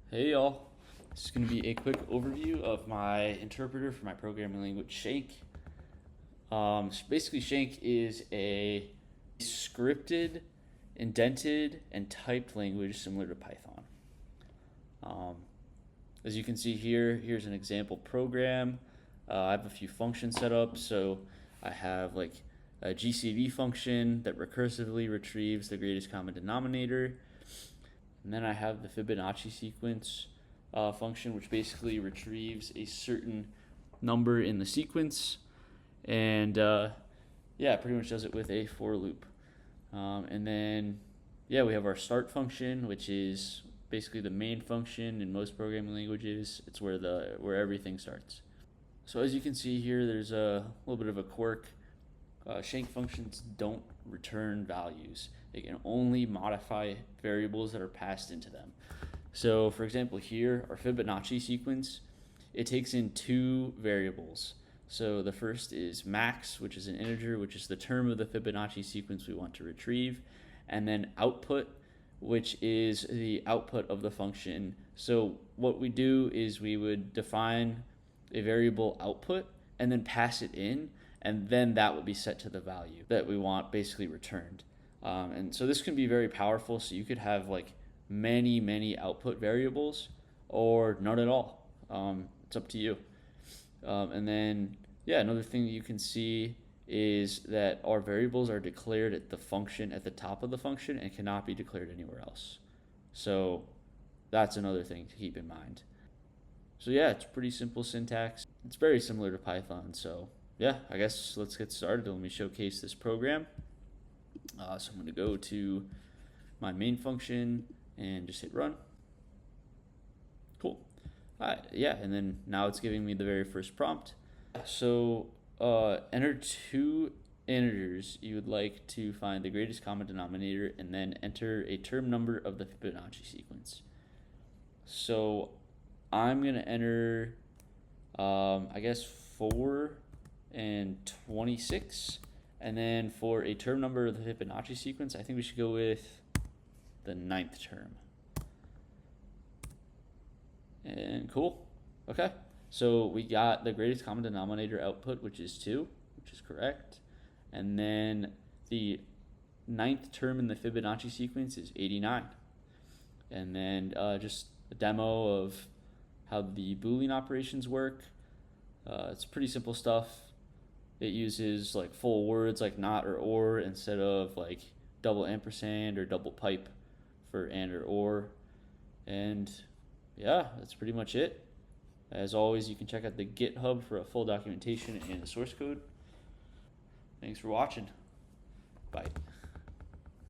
Hey y'all, this is going to be a quick overview of my interpreter for my programming language Shank. Basically Shank is a scripted, indented, and typed language similar to Python. As you can see here, here's an example program. I have a few functions set up, so I have like a GCV function that recursively retrieves the greatest common denominator. And then I have the Fibonacci sequence function, which basically retrieves a certain number in the sequence. And yeah, pretty much does it with a for loop. And then, yeah, we have our start function, which is basically the main function in most programming languages. It's where everything starts. So as you can see here, there's a little bit of a quirk. Shank functions don't return values. They can only modify variables that are passed into them. So for example here, our Fibonacci sequence, it takes in two variables. So the first is max, which is an integer, which is the term of the Fibonacci sequence we want to retrieve, and then output, which is the output of the function. So what we do is we would define a variable output and then pass it in, and then that will be set to the value that we want basically returned. And so this can be very powerful. So you could have like many output variables or none at all. It's up to you. And then, yeah, another thing that you can see is that our variables are declared at the function at the top of the function and cannot be declared anywhere else. So that's another thing to keep in mind. So yeah, it's pretty simple syntax. It's very similar to Python. So yeah, I guess let's get started. Let me showcase this program. So I'm going to go to my main function and just hit run. Cool. Yeah, and then now it's giving me the very first prompt. So enter two integers you would like to find the greatest common denominator, and then enter a term number of the Fibonacci sequence. So I'm going to enter, I guess, 4 and 26. And then for a term number of the Fibonacci sequence, I think we should go with the 9th term. And cool. Okay. So we got the greatest common denominator output, which is 2, which is correct. And then the 9th term in the Fibonacci sequence is 89. And then just a demo of how the Boolean operations work. It's pretty simple stuff. It uses like full words like not or instead of like double ampersand or double pipe for and or. And yeah, that's pretty much it. As always, you can check out the GitHub for a full documentation and the source code. Thanks for watching.